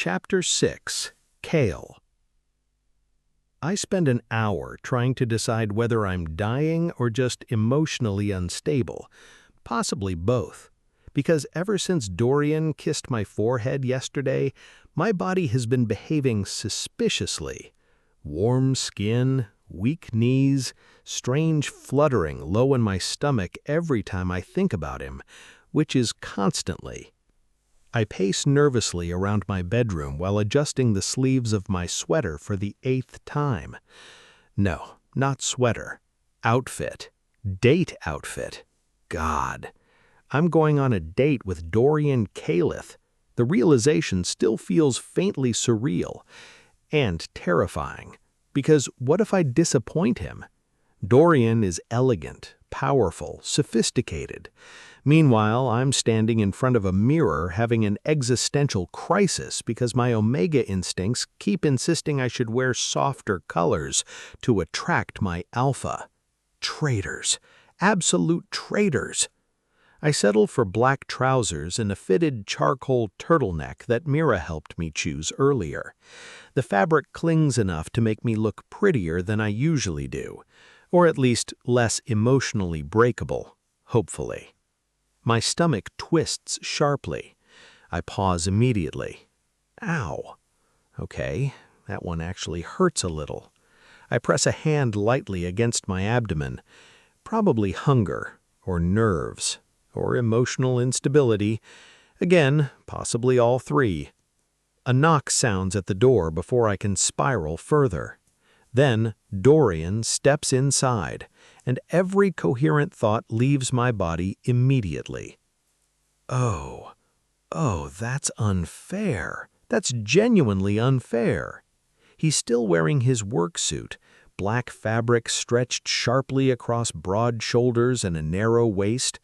Chapter 6, Kael. I spend an hour trying to decide whether I'm dying or just emotionally unstable, possibly both. Because ever since Dorian kissed my forehead yesterday, my body has been behaving suspiciously. Warm skin, weak knees, strange fluttering low in my stomach every time I think about him, which is constantly. I pace nervously around my bedroom while adjusting the sleeves of my sweater for the 8th time. No, not sweater. Outfit. Date outfit. God. I'm going on a date with Dorian Kael. The realization still feels faintly surreal and terrifying, because what if I disappoint him? Dorian is elegant, powerful, sophisticated. Meanwhile, I'm standing in front of a mirror having an existential crisis because my Omega instincts keep insisting I should wear softer colors to attract my alpha. Traitors. Absolute traitors. I settle for black trousers and a fitted charcoal turtleneck that Mira helped me choose earlier. The fabric clings enough to make me look prettier than I usually do, or at least less emotionally breakable, hopefully. My stomach twists sharply. I pause immediately. Ow. Okay, that one actually hurts a little. I press a hand lightly against my abdomen. Probably hunger, or nerves, or emotional instability. Again, possibly all three. A knock sounds at the door before I can spiral further. Then Dorian steps inside, and every coherent thought leaves my body immediately. Oh, that's unfair. That's genuinely unfair. He's still wearing his work suit, black fabric stretched sharply across broad shoulders and a narrow waist,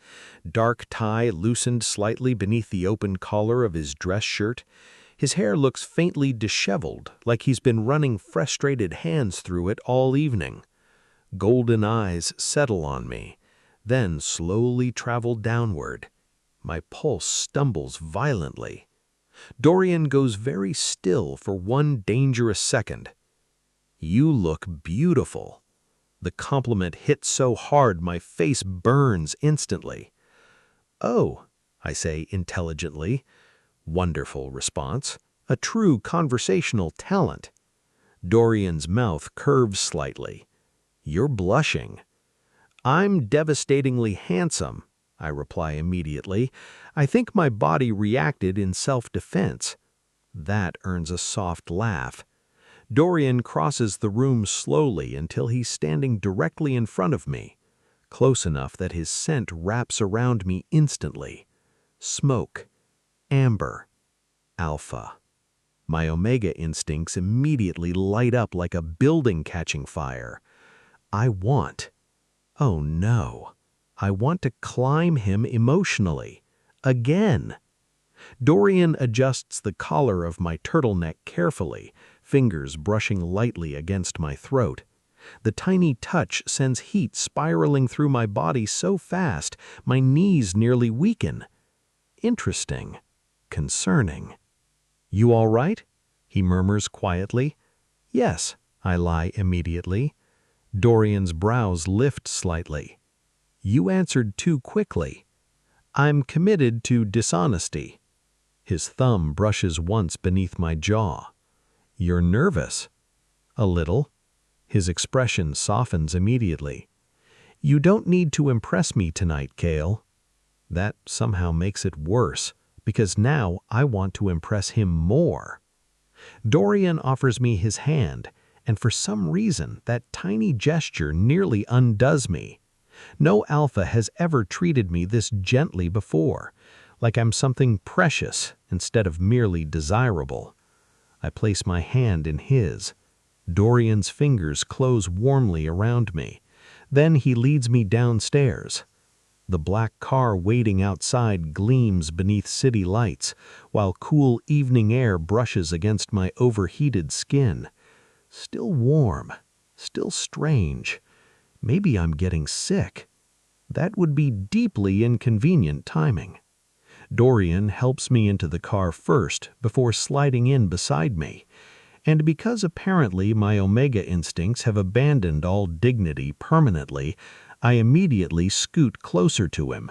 dark tie loosened slightly beneath the open collar of his dress shirt. His hair looks faintly disheveled, like he's been running frustrated hands through it all evening. Golden eyes settle on me, then slowly travel downward. My pulse stumbles violently. Dorian goes very still for one dangerous second. "You look beautiful." The compliment hits so hard my face burns instantly. "Oh," I say intelligently. Wonderful response. A true conversational talent. Dorian's mouth curves slightly. "You're blushing." "I'm devastatingly handsome," I reply immediately. I think my body reacted in self-defense. That earns a soft laugh. Dorian crosses the room slowly until he's standing directly in front of me, close enough that his scent wraps around me instantly. Smoke. Amber. Alpha. My Omega instincts immediately light up like a building catching fire. Oh no, I want to climb him emotionally. Again. Dorian adjusts the collar of my turtleneck carefully, fingers brushing lightly against my throat. The tiny touch sends heat spiraling through my body so fast, my knees nearly weaken. Interesting. Concerning. "You all right?" he murmurs quietly. "Yes," I lie immediately. Dorian's brows lift slightly. "You answered too quickly." "I'm committed to dishonesty." His thumb brushes once beneath my jaw. "You're nervous." "A little." His expression softens immediately. "You don't need to impress me tonight, Kael." That somehow makes it worse, because now I want to impress him more. Dorian offers me his hand, and for some reason that tiny gesture nearly undoes me. No alpha has ever treated me this gently before, like I'm something precious instead of merely desirable. I place my hand in his. Dorian's fingers close warmly around me. Then he leads me downstairs. The black car waiting outside gleams beneath city lights, while cool evening air brushes against my overheated skin. Still warm, still strange. Maybe I'm getting sick. That would be deeply inconvenient timing. Dorian helps me into the car first before sliding in beside me. And because apparently my Omega instincts have abandoned all dignity permanently, I immediately scoot closer to him.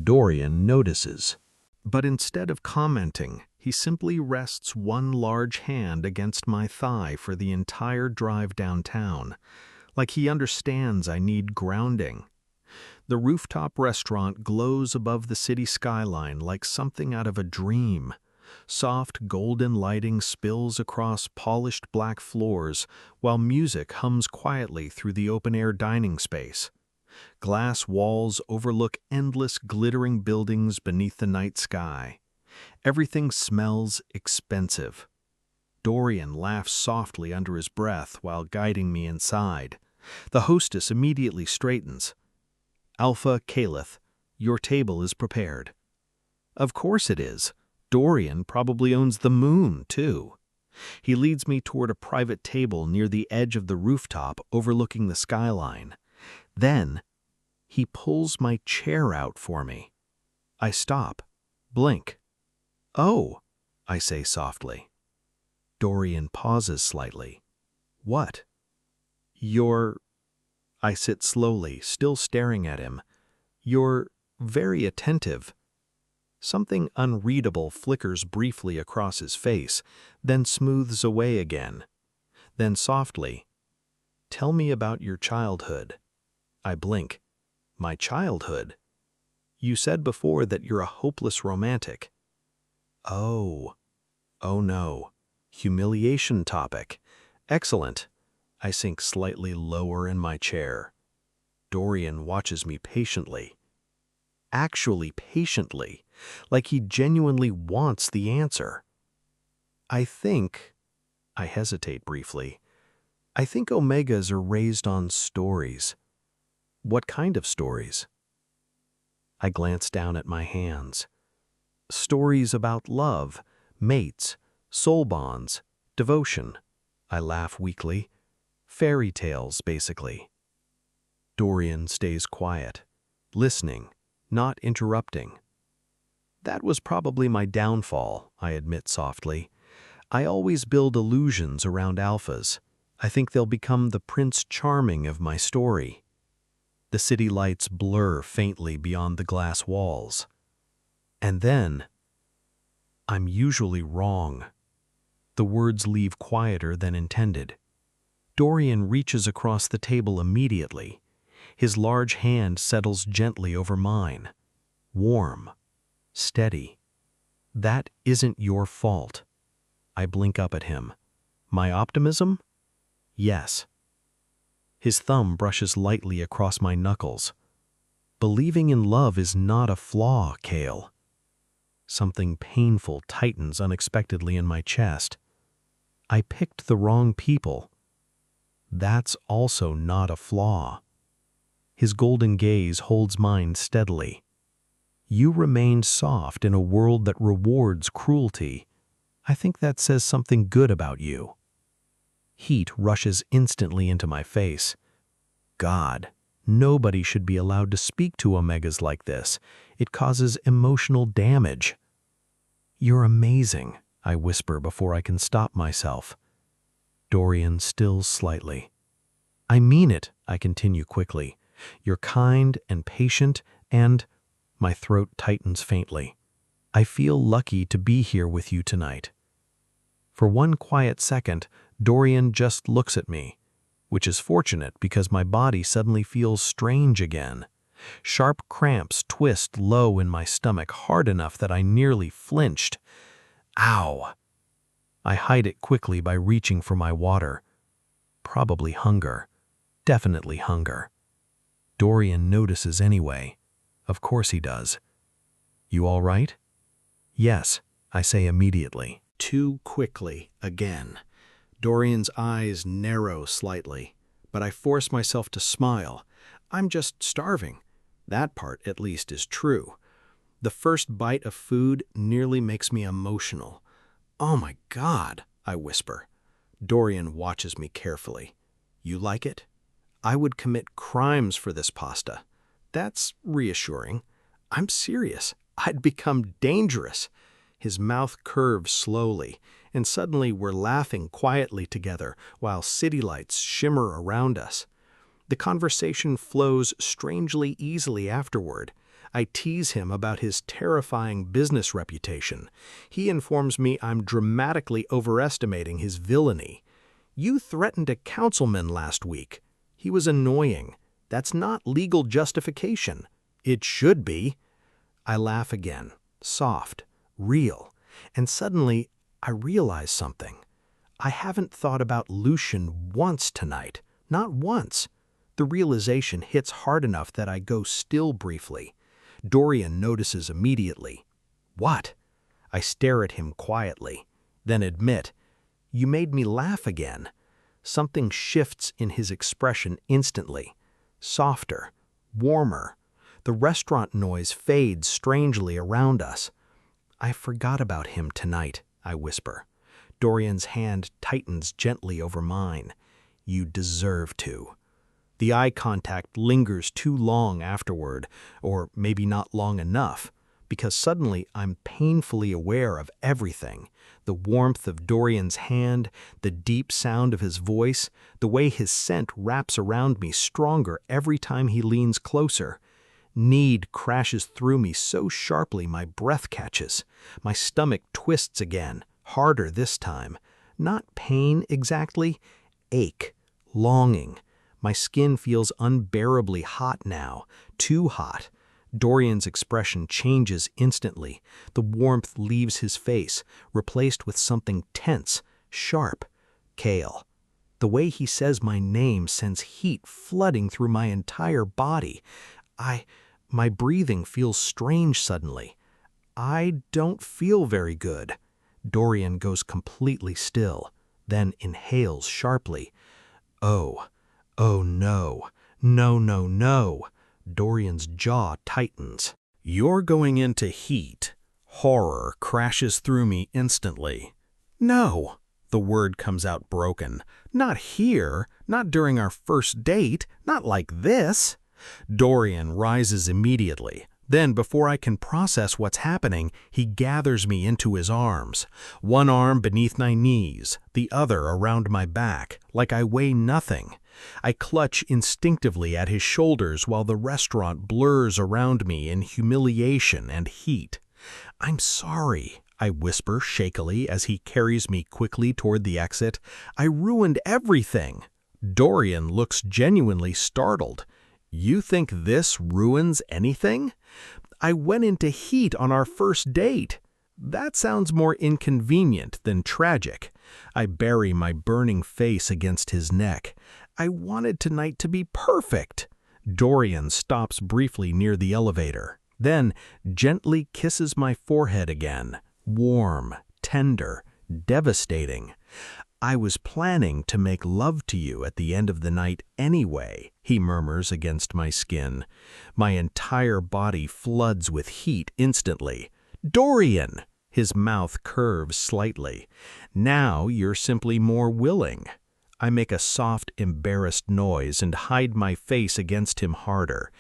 Dorian notices. But instead of commenting, he simply rests one large hand against my thigh for the entire drive downtown, like he understands I need grounding. The rooftop restaurant glows above the city skyline like something out of a dream. Soft golden lighting spills across polished black floors, while music hums quietly through the open-air dining space. Glass walls overlook endless glittering buildings beneath the night sky. Everything smells expensive. Dorian laughs softly under his breath while guiding me inside. The hostess immediately straightens. "Alpha Kaeleth, your table is prepared." Of course it is. Dorian probably owns the moon, too. He leads me toward a private table near the edge of the rooftop overlooking the skyline. Then, he pulls my chair out for me. I stop, blink. "Oh," I say softly. Dorian pauses slightly. "What?" "You're—" I sit slowly, still staring at him. "You're very attentive." Something unreadable flickers briefly across his face, then smooths away again. Then softly, "Tell me about your childhood." I blink. "My childhood? You said before that you're a hopeless romantic." Oh no. Humiliation topic. Excellent. I sink slightly lower in my chair. Dorian watches me patiently. Actually patiently, like he genuinely wants the answer. I hesitate briefly. I think Omegas are raised on stories. What kind of stories? I glance down at my hands. Stories about love, mates, soul bonds, devotion. I laugh weakly. Fairy tales, basically. Dorian stays quiet, listening, not interrupting. That was probably my downfall, I admit softly. I always build illusions around alphas. I think they'll become the Prince Charming of my story. The city lights blur faintly beyond the glass walls. And then, I'm usually wrong. The words leave quieter than intended. Dorian reaches across the table immediately. His large hand settles gently over mine. Warm. Steady. "That isn't your fault." I blink up at him. "My optimism?" "Yes." His thumb brushes lightly across my knuckles. "Believing in love is not a flaw, Kael." Something painful tightens unexpectedly in my chest. "I picked the wrong people." "That's also not a flaw." His golden gaze holds mine steadily. "You remain soft in a world that rewards cruelty. I think that says something good about you." Heat rushes instantly into my face. God, nobody should be allowed to speak to Omegas like this. It causes emotional damage. "You're amazing," I whisper before I can stop myself. Dorian stills slightly. "I mean it," I continue quickly. "You're kind and patient and—" My throat tightens faintly. "I feel lucky to be here with you tonight." For one quiet second, Dorian just looks at me, which is fortunate because my body suddenly feels strange again. Sharp cramps twist low in my stomach hard enough that I nearly flinched. Ow! I hide it quickly by reaching for my water. Probably hunger. Definitely hunger. Dorian notices anyway. Of course he does. "You all right?" "Yes," I say immediately. Too quickly, again. Dorian's eyes narrow slightly, but I force myself to smile. I'm just starving. That part, at least, is true. The first bite of food nearly makes me emotional. "Oh my God," I whisper. Dorian watches me carefully. "You like it?" "I would commit crimes for this pasta." That's reassuring. I'm serious. I'd become dangerous. His mouth curves slowly, and suddenly we're laughing quietly together while city lights shimmer around us. The conversation flows strangely easily afterward. I tease him about his terrifying business reputation. He informs me I'm dramatically overestimating his villainy. "You threatened a councilman last week. He was annoying. That's not legal justification." "It should be." I laugh again, soft, real, and suddenly I realize something. I haven't thought about Lucian once tonight, not once. The realization hits hard enough that I go still briefly. Dorian notices immediately. "What?" I stare at him quietly, then admit, "You made me laugh again." Something shifts in his expression instantly. Softer, warmer. The restaurant noise fades strangely around us. "I forgot about him tonight," I whisper. Dorian's hand tightens gently over mine. "You deserve to." The eye contact lingers too long afterward, or maybe not long enough, because suddenly I'm painfully aware of everything. The warmth of Dorian's hand, the deep sound of his voice, the way his scent wraps around me stronger every time he leans closer. Need crashes through me so sharply my breath catches. My stomach twists again, harder this time. Not pain exactly, ache, longing. My skin feels unbearably hot now, too hot. Dorian's expression changes instantly. The warmth leaves his face, replaced with something tense, sharp. "Kael." The way he says my name sends heat flooding through my entire body. My breathing feels strange suddenly. "I don't feel very good." Dorian goes completely still, then inhales sharply. "Oh. Oh no. No, no, no." Dorian's jaw tightens. "You're going into heat." Horror crashes through me instantly. "No." The word comes out broken. "Not here. Not during our first date. Not like this." Dorian rises immediately. Then, before I can process what's happening, he gathers me into his arms. One arm beneath my knees, the other around my back, like I weigh nothing. I clutch instinctively at his shoulders while the restaurant blurs around me in humiliation and heat. "I'm sorry," I whisper shakily as he carries me quickly toward the exit. "I ruined everything." Dorian looks genuinely startled. "You think this ruins anything?" "I went into heat on our first date." "That sounds more inconvenient than tragic." I bury my burning face against his neck. "I wanted tonight to be perfect." Dorian stops briefly near the elevator, then gently kisses my forehead again. Warm, tender, devastating. "I was planning to make love to you at the end of the night anyway," he murmurs against my skin. My entire body floods with heat instantly. "Dorian!" His mouth curves slightly. "Now you're simply more willing." I make a soft, embarrassed noise and hide my face against him harder.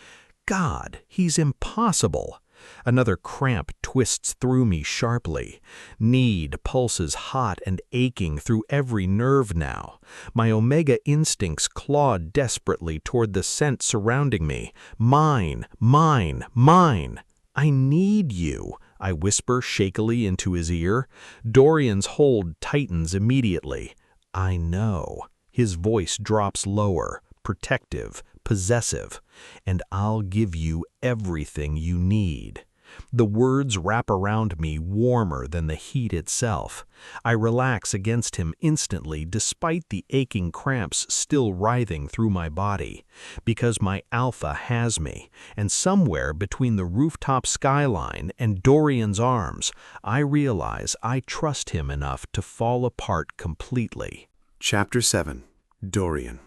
God, he's impossible. Another cramp twists through me sharply. Need pulses hot and aching through every nerve now. My omega instincts claw desperately toward the scent surrounding me. Mine, mine, mine. "I need you," I whisper shakily into his ear. Dorian's hold tightens immediately. "I know." His voice drops lower, protective, possessive. "And I'll give you everything you need." The words wrap around me warmer than the heat itself. I relax against him instantly despite the aching cramps still writhing through my body. Because my alpha has me, and somewhere between the rooftop skyline and Dorian's arms, I realize I trust him enough to fall apart completely. Chapter 7. Dorian.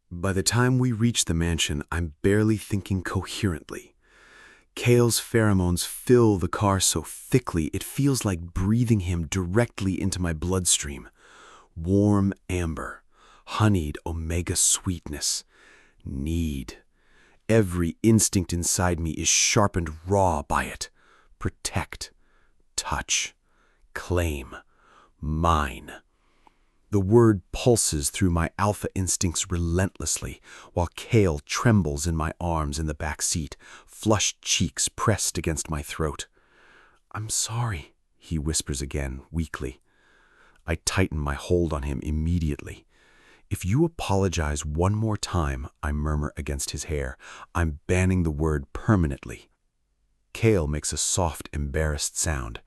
By the time we reach the mansion, I'm barely thinking coherently. Kael's pheromones fill the car so thickly it feels like breathing him directly into my bloodstream. Warm amber, honeyed omega sweetness, need. Every instinct inside me is sharpened raw by it. Protect, touch, claim, mine. The word pulses through my alpha instincts relentlessly, while Kael trembles in my arms in the back seat, flushed cheeks pressed against my throat. "I'm sorry," he whispers again, weakly. I tighten my hold on him immediately. "If you apologize one more time," I murmur against his hair, "I'm banning the word permanently." Kael makes a soft, embarrassed sound.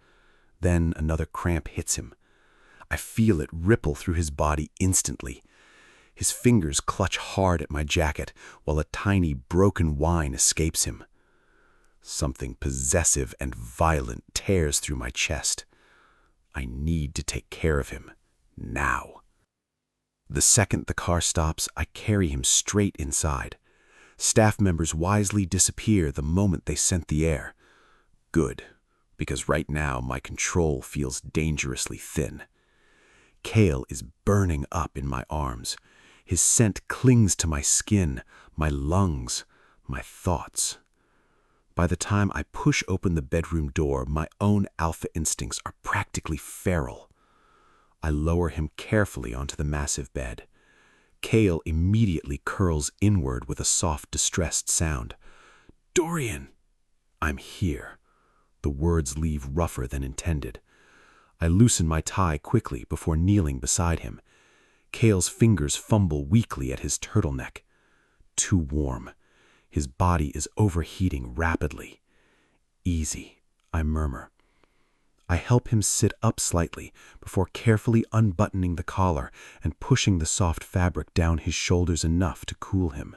Then another cramp hits him. I feel it ripple through his body instantly. His fingers clutch hard at my jacket, while a tiny, broken whine escapes him. Something possessive and violent tears through my chest. I need to take care of him, now. The second the car stops, I carry him straight inside. Staff members wisely disappear the moment they scent the air. Good, because right now my control feels dangerously thin. Kael is burning up in my arms. His scent clings to my skin, my lungs, my thoughts. By the time I push open the bedroom door, my own alpha instincts are practically feral. I lower him carefully onto the massive bed. Kael immediately curls inward with a soft, distressed sound. "Dorian!" I'm here. The words leave rougher than intended. I loosen my tie quickly before kneeling beside him. Kael's fingers fumble weakly at his turtleneck. Too warm. His body is overheating rapidly. "Easy," I murmur. I help him sit up slightly before carefully unbuttoning the collar and pushing the soft fabric down his shoulders enough to cool him.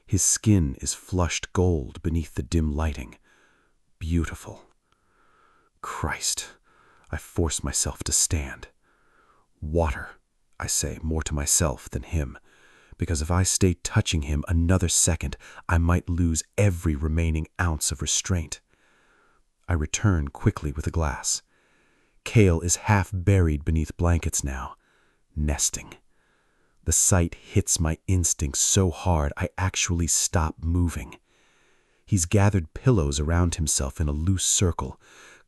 His skin is flushed gold beneath the dim lighting. Beautiful. Christ. I force myself to stand. "Water," I say, more to myself than him, because if I stay touching him another second, I might lose every remaining ounce of restraint. I return quickly with a glass. Kael is half buried beneath blankets now, nesting. The sight hits my instincts so hard I actually stop moving. He's gathered pillows around himself in a loose circle,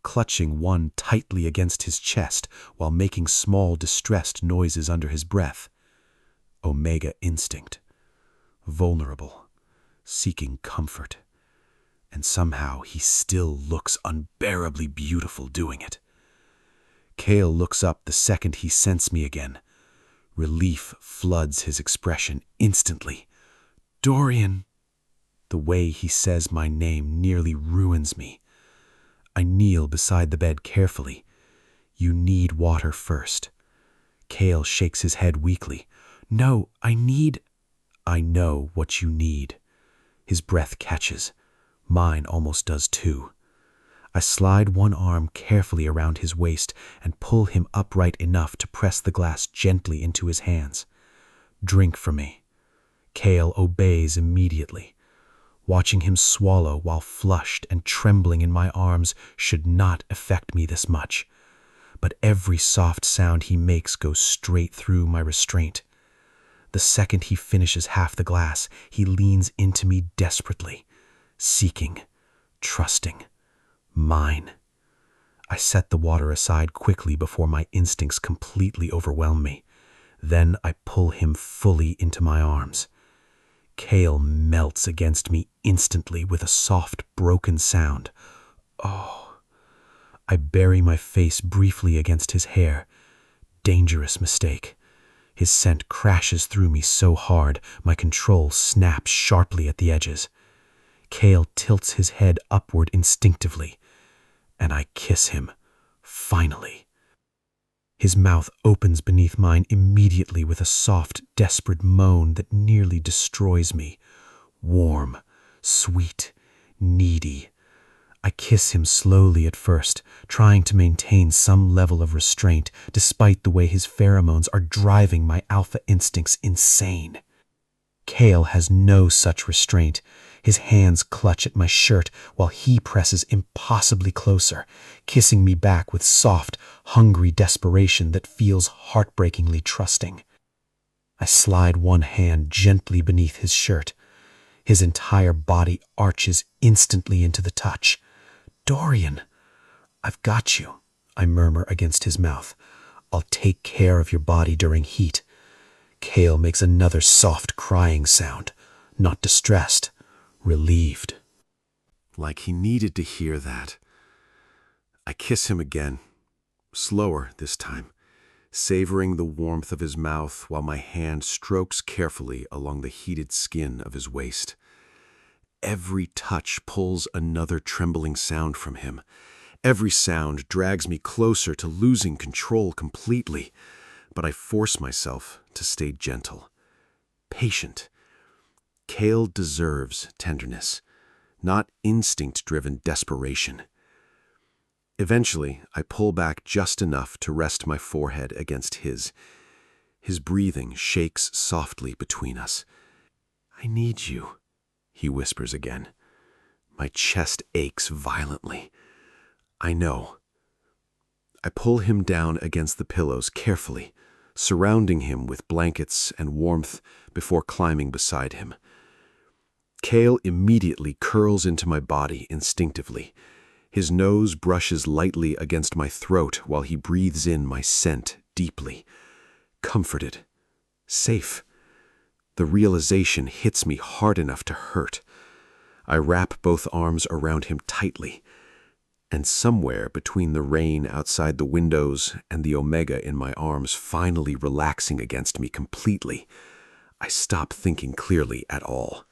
clutching one tightly against his chest while making small, distressed noises under his breath. Omega instinct. Vulnerable, seeking comfort. And somehow he still looks unbearably beautiful doing it. Kael looks up the second he scents me again. Relief floods his expression instantly. "Dorian!" The way he says my name nearly ruins me. I kneel beside the bed carefully. "You need water first." Kael shakes his head weakly. "No, I know what you need." His breath catches. Mine almost does too. I slide one arm carefully around his waist and pull him upright enough to press the glass gently into his hands. "Drink for me." Kael obeys immediately. Watching him swallow while flushed and trembling in my arms should not affect me this much. But every soft sound he makes goes straight through my restraint. The second he finishes half the glass, he leans into me desperately, seeking, trusting, mine. I set the water aside quickly before my instincts completely overwhelm me. Then I pull him fully into my arms. Kael melts against me instantly with a soft, broken sound. Oh. I bury my face briefly against his hair. Dangerous mistake. His scent crashes through me so hard, my control snaps sharply at the edges. Kael tilts his head upward instinctively, and I kiss him, finally. His mouth opens beneath mine immediately with a soft, desperate moan that nearly destroys me. Warm, sweet, needy. I kiss him slowly at first, trying to maintain some level of restraint, despite the way his pheromones are driving my alpha instincts insane. Kael has no such restraint. His hands clutch at my shirt while he presses impossibly closer, kissing me back with soft, hungry desperation that feels heartbreakingly trusting. I slide one hand gently beneath his shirt. His entire body arches instantly into the touch. "Dorian, I've got you," I murmur against his mouth. "I'll take care of your body during heat." Kael makes another soft crying sound, not distressed, relieved. Like he needed to hear that. I kiss him again, slower this time, savoring the warmth of his mouth while my hand strokes carefully along the heated skin of his waist. Every touch pulls another trembling sound from him. Every sound drags me closer to losing control completely, but I force myself to stay gentle, patient. Kael deserves tenderness, not instinct-driven desperation. Eventually, I pull back just enough to rest my forehead against his. His breathing shakes softly between us. "I need you," he whispers again. My chest aches violently. I know. I pull him down against the pillows carefully, surrounding him with blankets and warmth before climbing beside him. Kael immediately curls into my body instinctively. His nose brushes lightly against my throat while he breathes in my scent deeply. Comforted. Safe. The realization hits me hard enough to hurt. I wrap both arms around him tightly, and somewhere between the rain outside the windows and the Omega in my arms finally relaxing against me completely, I stop thinking clearly at all.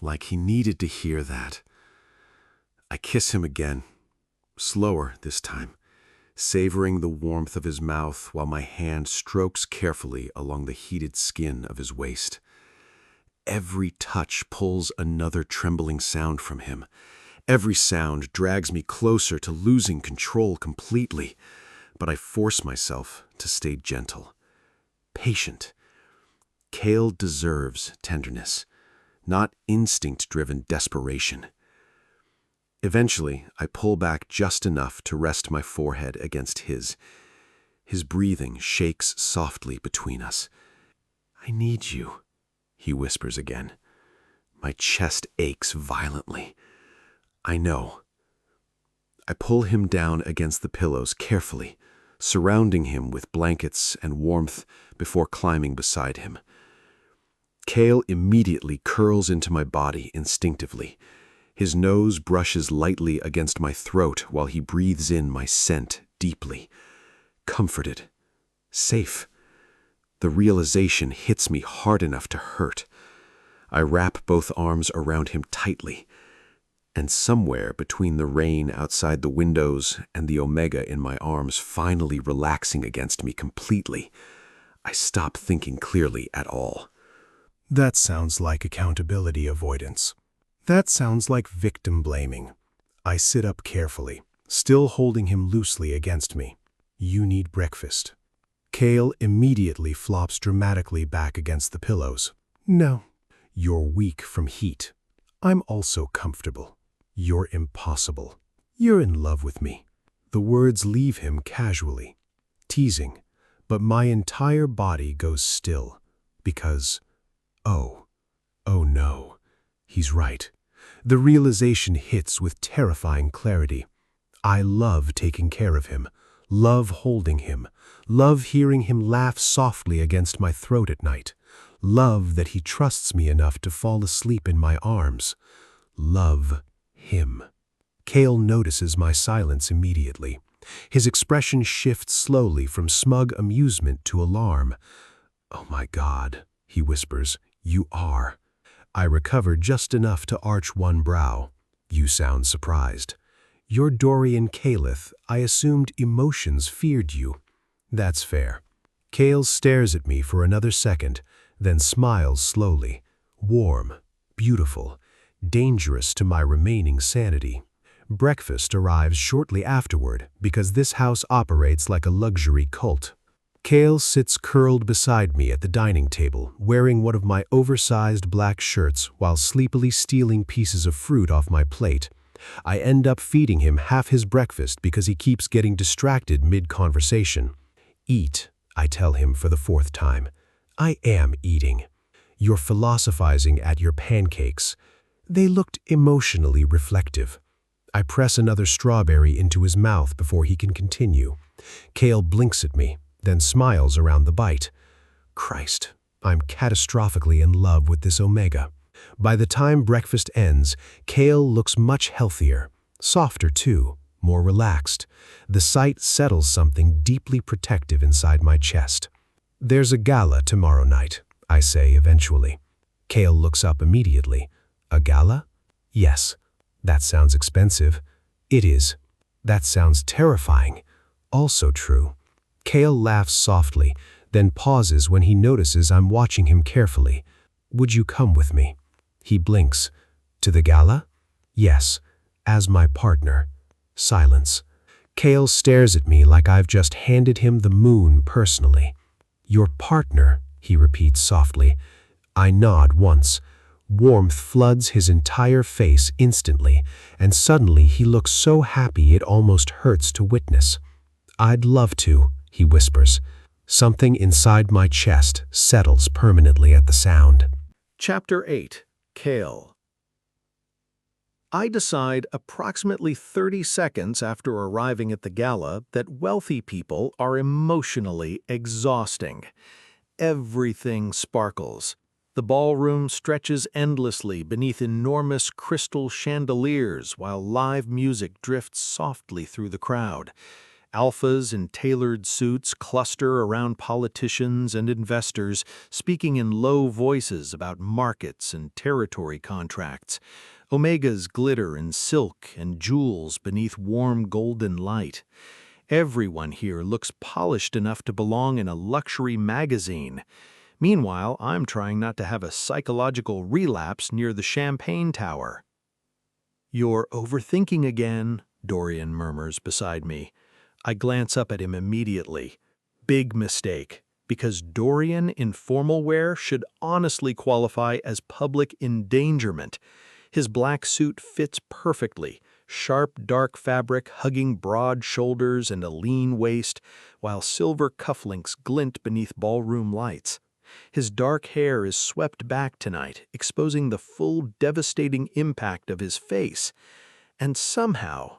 Like he needed to hear that. I kiss him again, slower this time, savoring the warmth of his mouth while my hand strokes carefully along the heated skin of his waist. Every touch pulls another trembling sound from him. Every sound drags me closer to losing control completely, but I force myself to stay gentle, patient. Kael deserves tenderness, not instinct-driven desperation. Eventually, I pull back just enough to rest my forehead against his. His breathing shakes softly between us. "I need you," he whispers again. My chest aches violently. I know. I pull him down against the pillows carefully, surrounding him with blankets and warmth before climbing beside him. Kael immediately curls into my body instinctively. His nose brushes lightly against my throat while he breathes in my scent deeply. Comforted. Safe. The realization hits me hard enough to hurt. I wrap both arms around him tightly, and somewhere between the rain outside the windows and the Omega in my arms finally relaxing against me completely, I stop thinking clearly at all. That sounds like accountability avoidance. That sounds like victim blaming. I sit up carefully, still holding him loosely against me. "You need breakfast." Kael immediately flops dramatically back against the pillows. "No. You're weak from heat. I'm also comfortable. You're impossible. You're in love with me." The words leave him casually, teasing, but my entire body goes still, because, oh no, he's right. The realization hits with terrifying clarity. I love taking care of him, love holding him, love hearing him laugh softly against my throat at night, love that he trusts me enough to fall asleep in my arms, love him. Kael notices my silence immediately. His expression shifts slowly from smug amusement to alarm. "Oh my God," he whispers, "you are." I recover just enough to arch one brow. "You sound surprised." "You're Dorian Kaelith. I assumed emotions feared you." "That's fair." Kael stares at me for another second, then smiles slowly. Warm, beautiful, dangerous to my remaining sanity. Breakfast arrives shortly afterward because this house operates like a luxury cult. Kael sits curled beside me at the dining table, wearing one of my oversized black shirts while sleepily stealing pieces of fruit off my plate. I end up feeding him half his breakfast because he keeps getting distracted mid-conversation. Eat, I tell him for the 4th time. I am eating. You're philosophizing at your pancakes. They looked emotionally reflective. I press another strawberry into his mouth before he can continue. Kael blinks at me, then smiles around the bite. Christ, I'm catastrophically in love with this Omega. By the time breakfast ends, Kael looks much healthier, softer too, more relaxed. The sight settles something deeply protective inside my chest. There's a gala tomorrow night, I say eventually. Kael looks up immediately. A gala? Yes. That sounds expensive. It is. That sounds terrifying. Also true. Kael laughs softly, then pauses when he notices I'm watching him carefully. Would you come with me? He blinks. To the gala? Yes. As my partner. Silence. Kael stares at me like I've just handed him the moon personally. Your partner, he repeats softly. I nod once. Warmth floods his entire face instantly, and suddenly he looks so happy it almost hurts to witness. I'd love to, he whispers. Something inside my chest settles permanently at the sound. Chapter 8. Kael. I decide approximately 30 seconds after arriving at the gala that wealthy people are emotionally exhausting. Everything sparkles. The ballroom stretches endlessly beneath enormous crystal chandeliers while live music drifts softly through the crowd. Alphas in tailored suits cluster around politicians and investors, speaking in low voices about markets and territory contracts. Omegas glitter in silk and jewels beneath warm golden light. Everyone here looks polished enough to belong in a luxury magazine. Meanwhile, I'm trying not to have a psychological relapse near the champagne tower. You're overthinking again, Dorian murmurs beside me. I glance up at him immediately. Big mistake, because Dorian in formal wear should honestly qualify as public endangerment. His black suit fits perfectly, sharp dark fabric hugging broad shoulders and a lean waist, while silver cufflinks glint beneath ballroom lights. His dark hair is swept back tonight, exposing the full devastating impact of his face. And somehow,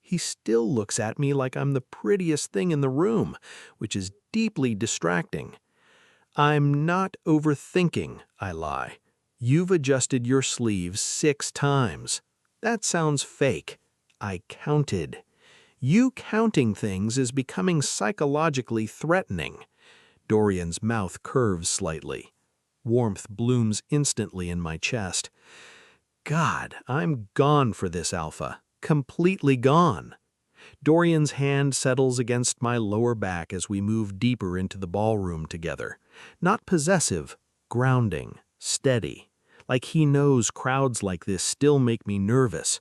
he still looks at me like I'm the prettiest thing in the room, which is deeply distracting. I'm not overthinking, I lie. You've adjusted your sleeves 6 times. That sounds fake. I counted. You counting things is becoming psychologically threatening. Dorian's mouth curves slightly. Warmth blooms instantly in my chest. God, I'm gone for this alpha. Completely gone. Dorian's hand settles against my lower back as we move deeper into the ballroom together. Not possessive, grounding, steady. Like he knows crowds like this still make me nervous.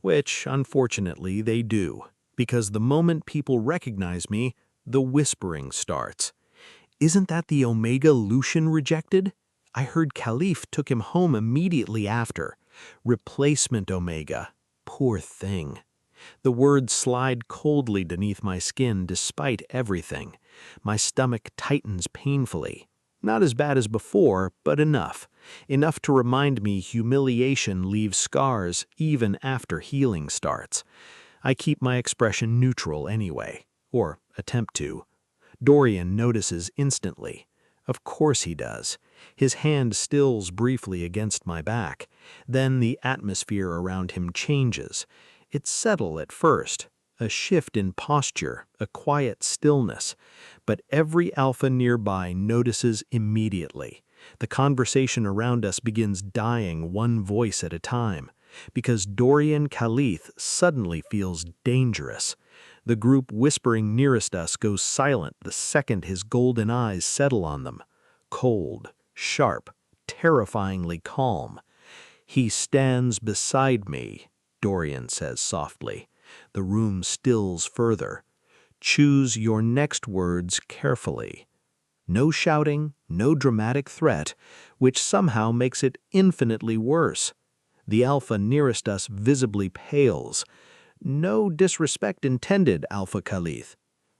Which, unfortunately, they do. Because the moment people recognize me, the whispering starts. Isn't that the Omega Lucian rejected? I heard Caliph took him home immediately after. Replacement Omega. Poor thing. The words slide coldly beneath my skin despite everything. My stomach tightens painfully. Not as bad as before, but enough. Enough to remind me humiliation leaves scars even after healing starts. I keep my expression neutral anyway, or attempt to. Dorian notices instantly. Of course he does. His hand stills briefly against my back. Then the atmosphere around him changes. It's subtle at first, a shift in posture, a quiet stillness. But every alpha nearby notices immediately. The conversation around us begins dying one voice at a time, because Dorian Caliph suddenly feels dangerous. The group whispering nearest us goes silent the second his golden eyes settle on them. Cold, sharp, terrifyingly calm. "He stands beside me," Dorian says softly. The room stills further. "Choose your next words carefully." No shouting, no dramatic threat, which somehow makes it infinitely worse. The alpha nearest us visibly pales. "No disrespect intended, Alpha Khalith."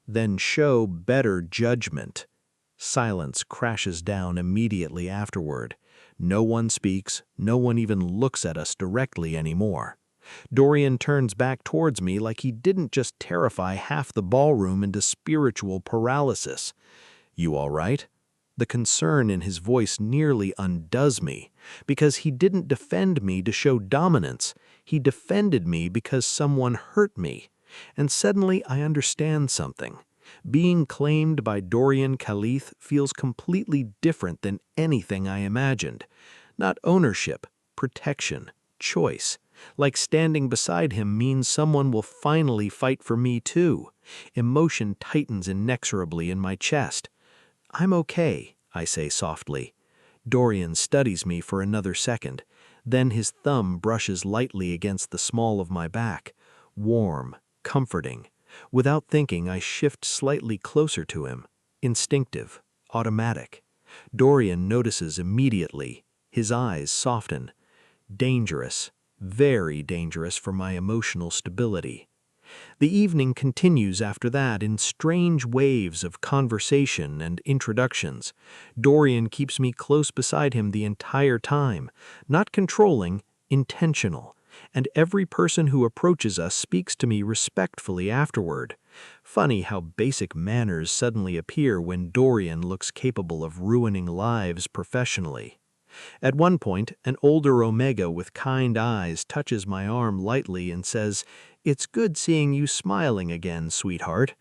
"Then show better judgment." Silence crashes down immediately afterward. No one speaks, no one even looks at us directly anymore. Dorian turns back towards me like he didn't just terrify half the ballroom into spiritual paralysis. "You all right?" The concern in his voice nearly undoes me, because he didn't defend me to show dominance. He defended me because someone hurt me. And suddenly I understand something. Being claimed by Dorian Khalith feels completely different than anything I imagined. Not ownership, protection, choice. Like standing beside him means someone will finally fight for me too. Emotion tightens inexorably in my chest. "I'm okay," I say softly. Dorian studies me for another second. Then his thumb brushes lightly against the small of my back. Warm, comforting. Without thinking, I shift slightly closer to him. Instinctive, automatic. Dorian notices immediately. His eyes soften. Dangerous, very dangerous for my emotional stability. The evening continues after that in strange waves of conversation and introductions. Dorian keeps me close beside him the entire time, not controlling, intentional, and every person who approaches us speaks to me respectfully afterward. Funny how basic manners suddenly appear when Dorian looks capable of ruining lives professionally. At one point, an older Omega with kind eyes touches my arm lightly and says, "It's good seeing you smiling again, sweetheart."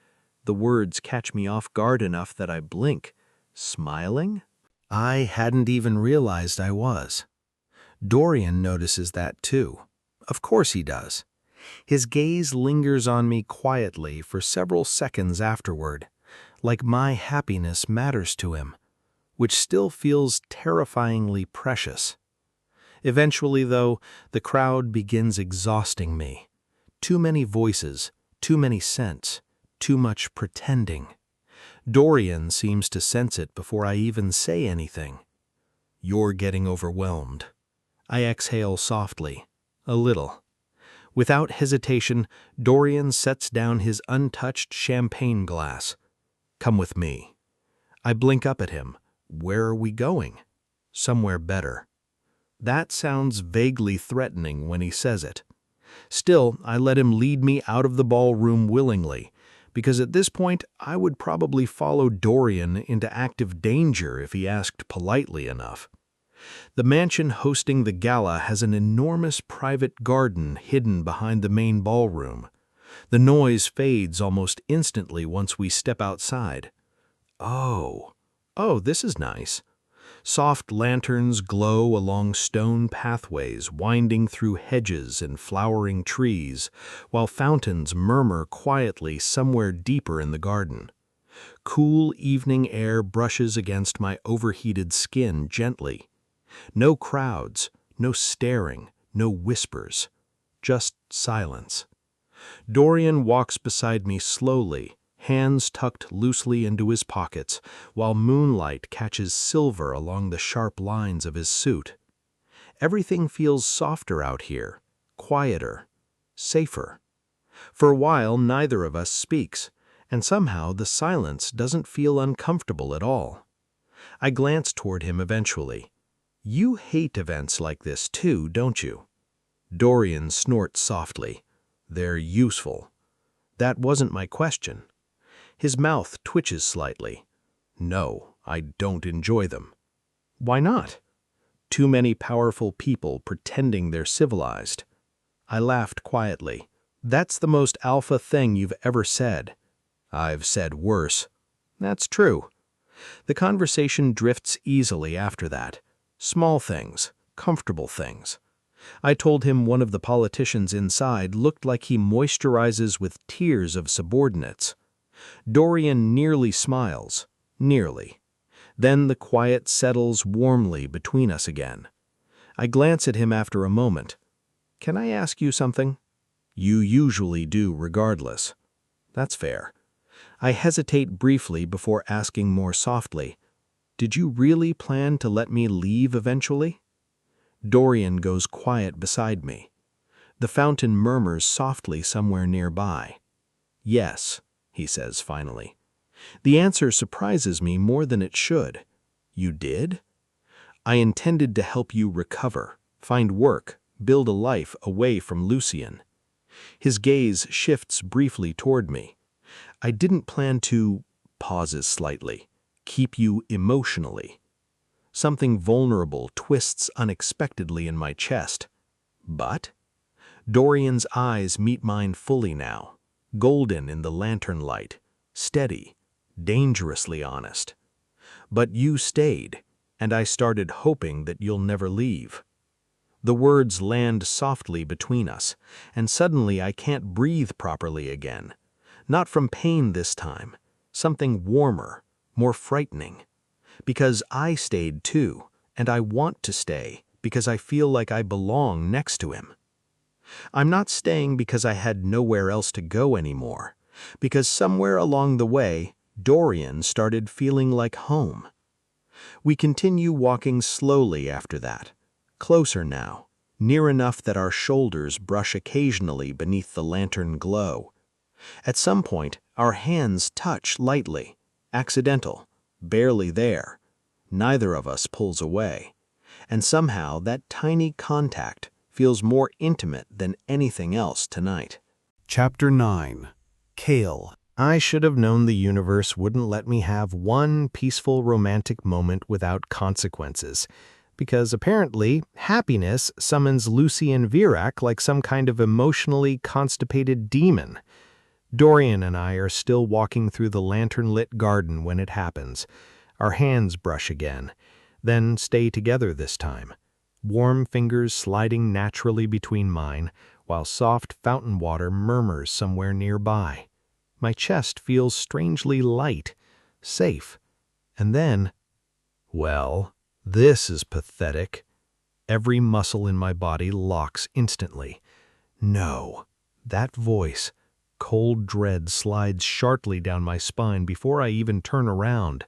The words catch me off guard enough that I blink. Smiling? I hadn't even realized I was. Dorian notices that too. Of course he does. His gaze lingers on me quietly for several seconds afterward, like my happiness matters to him, which still feels terrifyingly precious. Eventually, though, the crowd begins exhausting me. Too many voices, too many scents, too much pretending. Dorian seems to sense it before I even say anything. "You're getting overwhelmed." I exhale softly, a little. Without hesitation, Dorian sets down his untouched champagne glass. "Come with me." I blink up at him. Where are we going? Somewhere better. That sounds vaguely threatening when he says it. Still, I let him lead me out of the ballroom willingly, because at this point I would probably follow Dorian into active danger if he asked politely enough. The mansion hosting the gala has an enormous private garden hidden behind the main ballroom. The noise fades almost instantly once we step outside. Oh, this is nice. Soft lanterns glow along stone pathways winding through hedges and flowering trees, while fountains murmur quietly somewhere deeper in the garden. Cool evening air brushes against my overheated skin gently. No crowds, no staring, no whispers, just silence. Dorian walks beside me slowly, hands tucked loosely into his pockets, while moonlight catches silver along the sharp lines of his suit. Everything feels softer out here, quieter, safer. For a while, neither of us speaks, and somehow the silence doesn't feel uncomfortable at all. I glance toward him eventually. "You hate events like this too, don't you?" Dorian snorts softly. "They're useful." That wasn't my question. His mouth twitches slightly. "No, I don't enjoy them." "Why not?" "Too many powerful people pretending they're civilized." I laughed quietly. "That's the most alpha thing you've ever said." "I've said worse." "That's true." The conversation drifts easily after that. Small things, comfortable things. I told him one of the politicians inside looked like he moisturizes with tears of subordinates. Dorian nearly smiles. Nearly. Then the quiet settles warmly between us again. I glance at him after a moment. "Can I ask you something?" "You usually do regardless." "That's fair." I hesitate briefly before asking more softly, "Did you really plan to let me leave eventually?" Dorian goes quiet beside me. The fountain murmurs softly somewhere nearby. "Yes," he says finally. The answer surprises me more than it should. "You did?" "I intended to help you recover, find work, build a life away from Lucien." His gaze shifts briefly toward me. "I didn't plan to," pauses slightly, "keep you emotionally." Something vulnerable twists unexpectedly in my chest. "But?" Dorian's eyes meet mine fully now, golden in the lantern light, steady, dangerously honest. "But you stayed, and I started hoping that you'll never leave." The words land softly between us, and suddenly I can't breathe properly again. Not from pain this time, something warmer, more frightening. Because I stayed too, and I want to stay, because I feel like I belong next to him. I'm not staying because I had nowhere else to go anymore, because somewhere along the way, Dorian started feeling like home. We continue walking slowly after that, closer now, near enough that our shoulders brush occasionally beneath the lantern glow. At some point, our hands touch lightly, accidental, barely there. Neither of us pulls away, and somehow that tiny contact feels more intimate than anything else tonight. Chapter 9. Kael. I should have known the universe wouldn't let me have one peaceful romantic moment without consequences, because apparently happiness summons Lucien Virac like some kind of emotionally constipated demon. Dorian and I are still walking through the lantern-lit garden when it happens. Our hands brush again, then stay together this time. Warm fingers sliding naturally between mine, while soft fountain water murmurs somewhere nearby. My chest feels strangely light, safe. And then, well, this is pathetic. Every muscle in my body locks instantly. No, that voice. Cold dread slides sharply down my spine before I even turn around.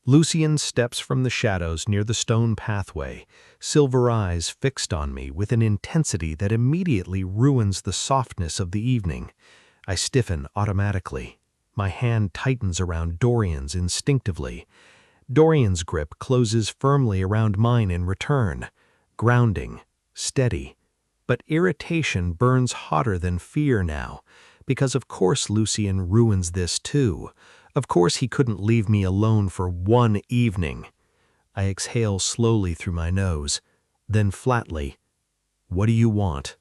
Lucien steps from the shadows near the stone pathway, silver eyes fixed on me with an intensity that immediately ruins the softness of the evening. I stiffen automatically. My hand tightens around Dorian's instinctively. Dorian's grip closes firmly around mine in return, grounding, steady. But irritation burns hotter than fear now, because of course Lucien ruins this too. Of course he couldn't leave me alone for one evening. I exhale slowly through my nose, then flatly, "What do you want?"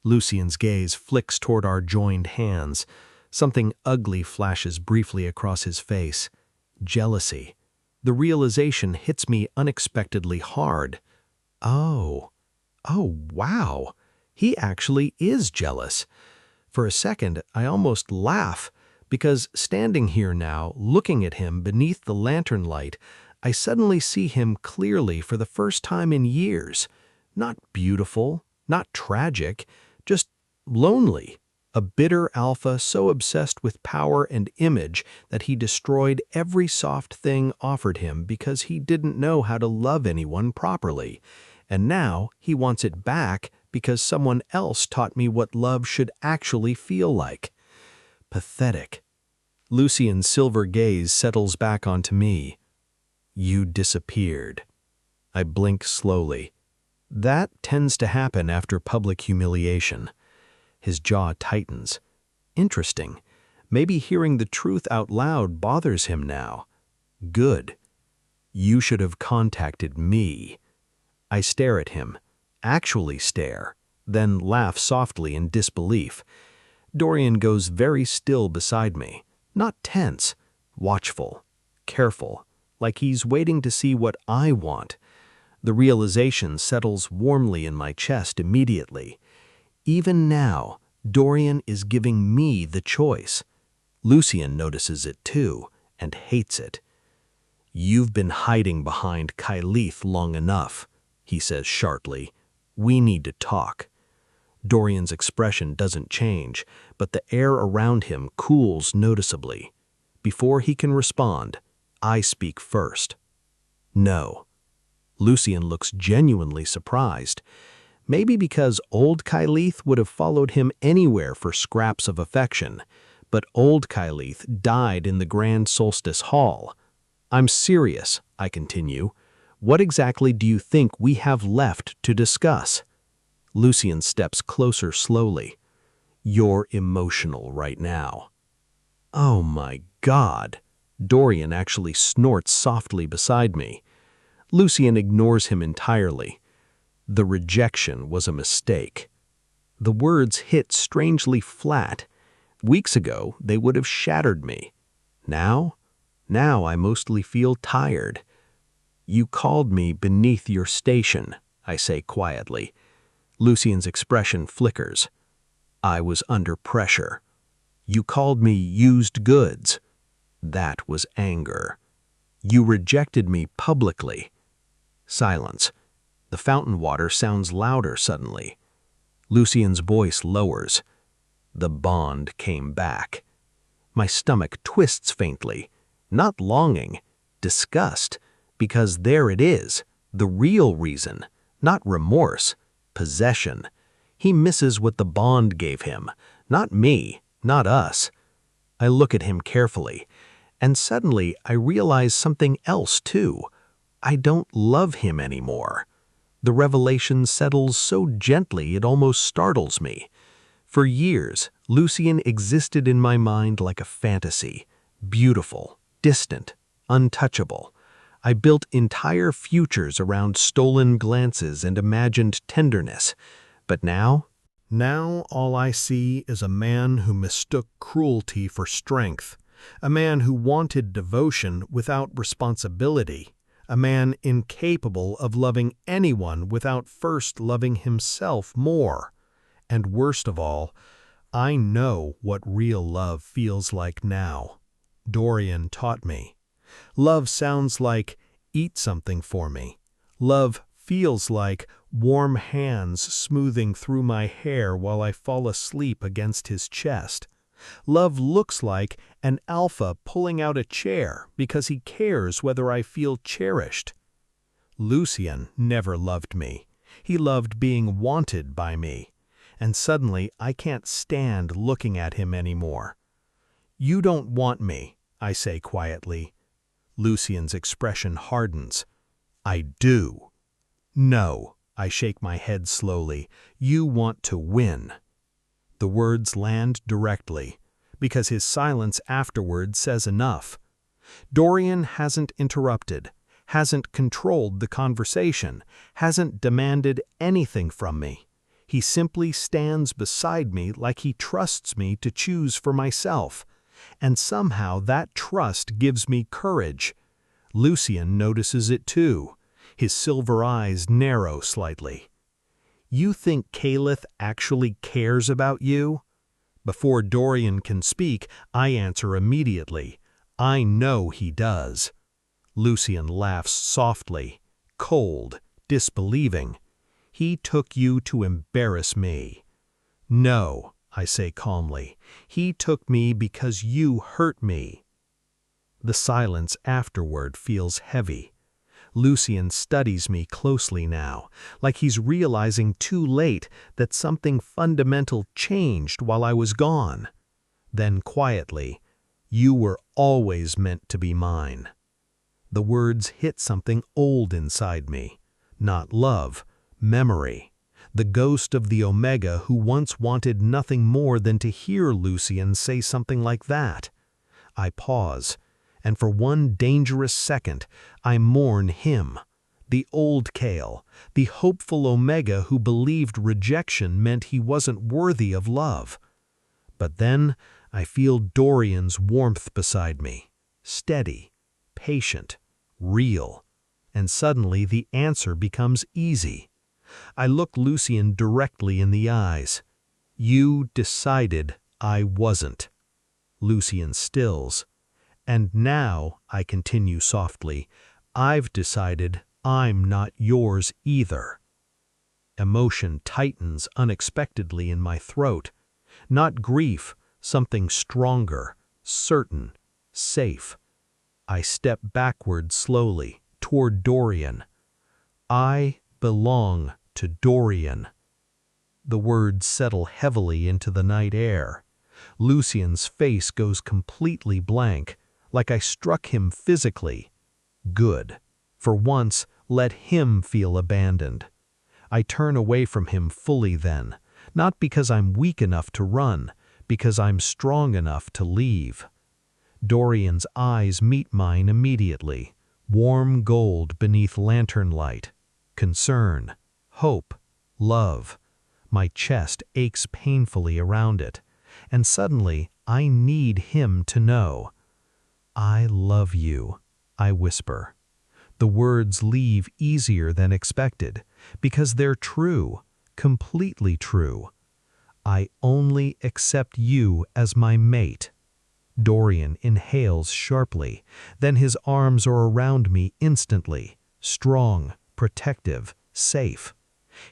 Lucien's gaze flicks toward our joined hands. Something ugly flashes briefly across his face. Jealousy. The realization hits me unexpectedly hard. Oh, wow. He actually is jealous. For a second, I almost laugh, because standing here now, looking at him beneath the lantern light, I suddenly see him clearly for the first time in years. Not beautiful, not tragic, just lonely. A bitter alpha so obsessed with power and image that he destroyed every soft thing offered him because he didn't know how to love anyone properly. And now he wants it back because someone else taught me what love should actually feel like. Pathetic. Lucien's silver gaze settles back onto me. "You disappeared." I blink slowly. That tends to happen after public humiliation. His jaw tightens. Interesting. Maybe hearing the truth out loud bothers him now. Good. "You should have contacted me." I stare at him, actually stare, then laugh softly in disbelief. Dorian goes very still beside me, not tense, watchful, careful, like he's waiting to see what I want. The realization settles warmly in my chest immediately. Even now, Dorian is giving me the choice. Lucian notices it too, and hates it. "You've been hiding behind Kael long enough," he says sharply. "We need to talk." Dorian's expression doesn't change, but the air around him cools noticeably. Before he can respond, I speak first. "No." Lucian looks genuinely surprised. Maybe because old Kael would have followed him anywhere for scraps of affection, but old Kael died in the Grand Solstice Hall. "I'm serious," I continue. "What exactly do you think we have left to discuss?" Lucian steps closer slowly. "You're emotional right now." Oh my God! Dorian actually snorts softly beside me. Lucian ignores him entirely. "The rejection was a mistake." The words hit strangely flat. Weeks ago, they would have shattered me. Now I mostly feel tired. "You called me beneath your station," I say quietly. Lucian's expression flickers. "I was under pressure." "You called me used goods." That was anger. "You rejected me publicly." Silence. The fountain water sounds louder suddenly. Lucian's voice lowers. "The bond came back." My stomach twists faintly. Not longing, disgust, because there it is, the real reason, not remorse, possession. He misses what the bond gave him, not me, not us. I look at him carefully, and suddenly I realize something else too. I don't love him anymore. The revelation settles so gently it almost startles me. For years, Lucian existed in my mind like a fantasy, beautiful, distant, untouchable. I built entire futures around stolen glances and imagined tenderness. But now all I see is a man who mistook cruelty for strength, a man who wanted devotion without responsibility, a man incapable of loving anyone without first loving himself more. And worst of all, I know what real love feels like now. Dorian taught me. Love sounds like, "Eat something for me." Love feels like warm hands smoothing through my hair while I fall asleep against his chest. Love looks like an alpha pulling out a chair because he cares whether I feel cherished. Lucian never loved me. He loved being wanted by me. And suddenly I can't stand looking at him anymore. "You don't want me," I say quietly. Lucian's expression hardens. "I do." "No," I shake my head slowly. "You want to win." The words land directly, because his silence afterward says enough. Dorian hasn't interrupted, hasn't controlled the conversation, hasn't demanded anything from me. He simply stands beside me like he trusts me to choose for myself. And somehow that trust gives me courage. Lucian notices it too. His silver eyes narrow slightly. "You think Kael actually cares about you?" Before Dorian can speak, I answer immediately. "I know he does." Lucian laughs softly, cold, disbelieving. "He took you to embarrass me." "No," I say calmly. "He took me because you hurt me." The silence afterward feels heavy. Lucian studies me closely now, like he's realizing too late that something fundamental changed while I was gone. Then quietly, "You were always meant to be mine." The words hit something old inside me. Not love, memory. The ghost of the Omega who once wanted nothing more than to hear Lucian say something like that. I pause, and for one dangerous second, I mourn him. The old Kael, the hopeful Omega who believed rejection meant he wasn't worthy of love. But then I feel Dorian's warmth beside me, steady, patient, real. and suddenly the answer becomes easy. I look Lucian directly in the eyes. You decided I wasn't. Lucian stills. And now, I continue softly, I've decided I'm not yours either. Emotion tightens unexpectedly in my throat. Not grief, something stronger, certain, safe. I step backward slowly, toward Dorian. I belong to Dorian. The words settle heavily into the night air. Lucian's face goes completely blank, like I struck him physically. Good. For once, let him feel abandoned. I turn away from him fully then, not because I'm weak enough to run, because I'm strong enough to leave. Dorian's eyes meet mine immediately, warm gold beneath lantern light. Concern, hope, love. My chest aches painfully around it, and suddenly I need him to know. I love you, I whisper. The words leave easier than expected, because they're true, completely true. I only accept you as my mate. Dorian inhales sharply, then his arms are around me instantly, strong, protective, safe.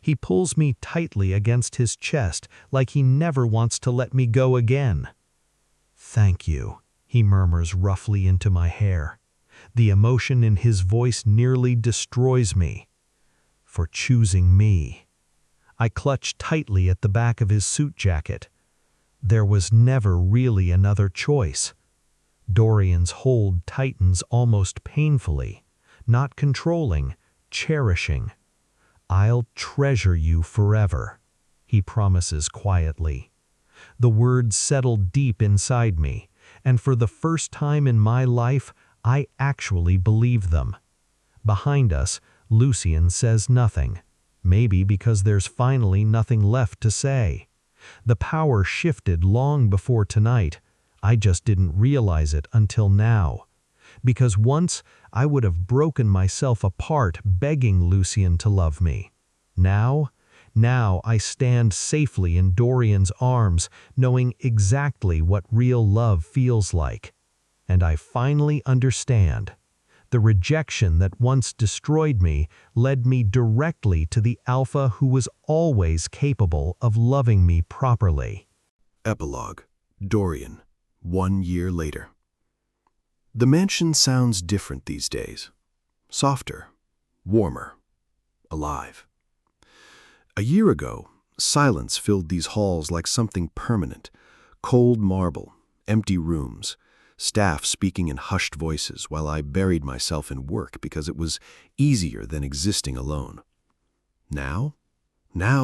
He pulls me tightly against his chest like he never wants to let me go again. Thank you, he murmurs roughly into my hair. The emotion in his voice nearly destroys me. For choosing me. I clutch tightly at the back of his suit jacket. There was never really another choice. Dorian's hold tightens almost painfully, not controlling, cherishing. I'll treasure you forever, he promises quietly. The words settle deep inside me, and for the first time in my life, I actually believe them. Behind us, Lucian says nothing, maybe because there's finally nothing left to say. The power shifted long before tonight. I just didn't realize it until now. Because once I would have broken myself apart begging Lucian to love me. Now I stand safely in Dorian's arms, knowing exactly what real love feels like. And I finally understand. The rejection that once destroyed me led me directly to the alpha who was always capable of loving me properly. Epilogue. Dorian. 1 year later. The mansion sounds different these days. Softer, warmer, alive. A year ago, silence filled these halls like something permanent. Cold marble, empty rooms, staff speaking in hushed voices while I buried myself in work because it was easier than existing alone. Now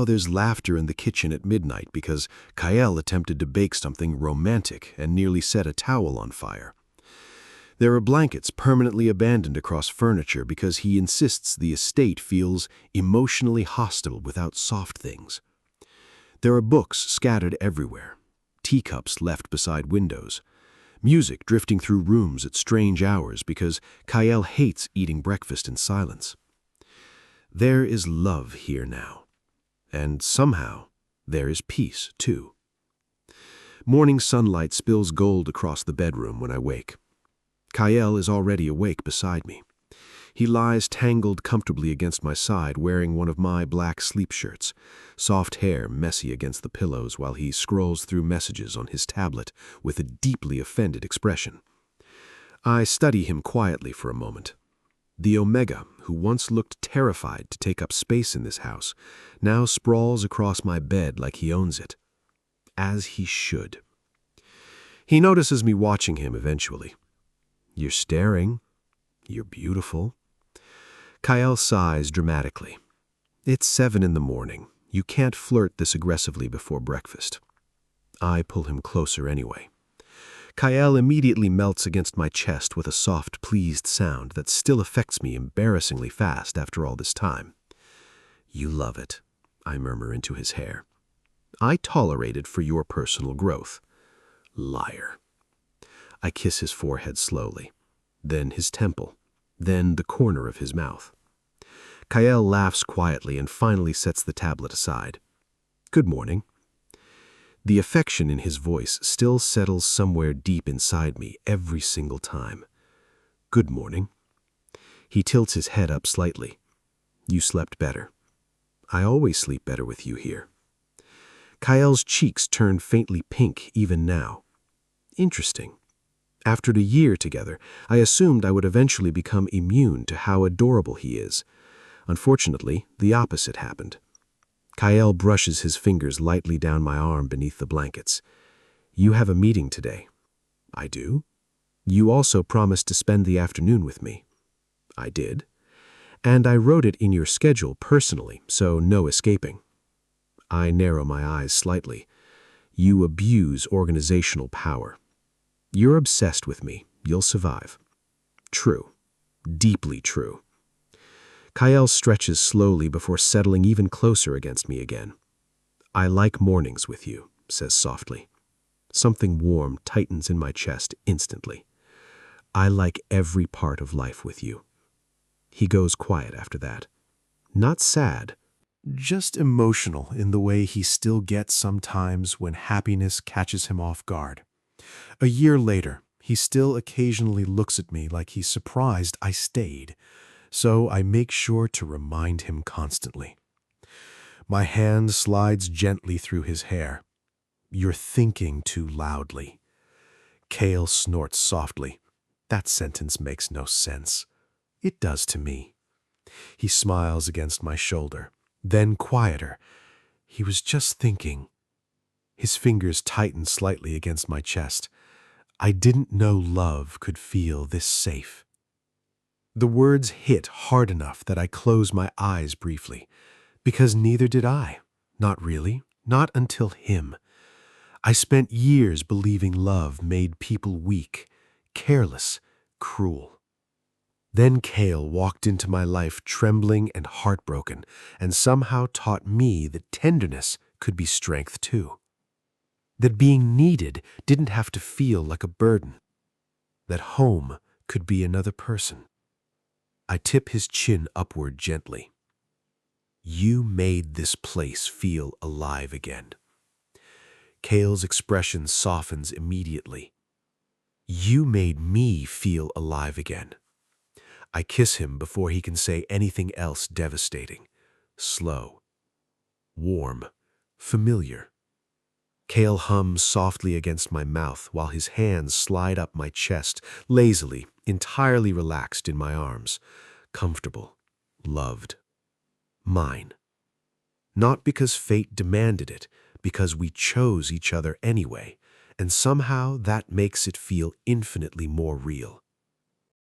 there's laughter in the kitchen at midnight because Kael attempted to bake something romantic and nearly set a towel on fire. There are blankets permanently abandoned across furniture because he insists the estate feels emotionally hostile without soft things. There are books scattered everywhere, teacups left beside windows, music drifting through rooms at strange hours because Kael hates eating breakfast in silence. There is love here now, and somehow there is peace too. Morning sunlight spills gold across the bedroom when I wake. Kael is already awake beside me. He lies tangled comfortably against my side, wearing one of my black sleep shirts, soft hair messy against the pillows while he scrolls through messages on his tablet with a deeply offended expression. I study him quietly for a moment. The Omega, who once looked terrified to take up space in this house, now sprawls across my bed like he owns it. As he should. He notices me watching him eventually. You're staring. You're beautiful. Kael sighs dramatically. It's 7 in the morning. You can't flirt this aggressively before breakfast. I pull him closer anyway. Kael immediately melts against my chest with a soft, pleased sound that still affects me embarrassingly fast after all this time. You love it, I murmur into his hair. I tolerate it for your personal growth. Liar. I kiss his forehead slowly, then his temple, then the corner of his mouth. Kael laughs quietly and finally sets the tablet aside. "Good morning." The affection in his voice still settles somewhere deep inside me every single time. "Good morning." He tilts his head up slightly. "You slept better." "I always sleep better with you here." Kael's cheeks turn faintly pink even now. Interesting. After a year together, I assumed I would eventually become immune to how adorable he is. Unfortunately, the opposite happened. Kael brushes his fingers lightly down my arm beneath the blankets. "You have a meeting today." "I do." "You also promised to spend the afternoon with me." "I did." "And I wrote it in your schedule personally, so no escaping." I narrow my eyes slightly. "You abuse organizational power. You're obsessed with me. You'll survive." "True. Deeply true." Kael stretches slowly before settling even closer against me again. "I like mornings with you," says softly. Something warm tightens in my chest instantly. "I like every part of life with you." He goes quiet after that. Not sad, Just emotional in the way he still gets sometimes when happiness catches him off guard. A year later, he still occasionally looks at me like he's surprised I stayed, so I make sure to remind him constantly. My hand slides gently through his hair. "You're thinking too loudly." Kael snorts softly. That sentence makes no sense. It does to me. He smiles against my shoulder, then quieter. "He was just thinking." His fingers tighten slightly against my chest. "I didn't know love could feel this safe." The words hit hard enough that I close my eyes briefly, because neither did I. Not really, not until him. I spent years believing love made people weak, careless, cruel. Then Kael walked into my life trembling and heartbroken, and somehow taught me that tenderness could be strength too. That being needed didn't have to feel like a burden. That home could be another person. I tip his chin upward gently. "You made this place feel alive again." Kael's expression softens immediately. "You made me feel alive again." I kiss him before he can say anything else devastating. Slow. Warm. Familiar. Kael hums softly against my mouth while his hands slide up my chest, lazily, entirely relaxed in my arms. Comfortable. Loved. Mine. Not because fate demanded it, because we chose each other anyway, and somehow that makes it feel infinitely more real.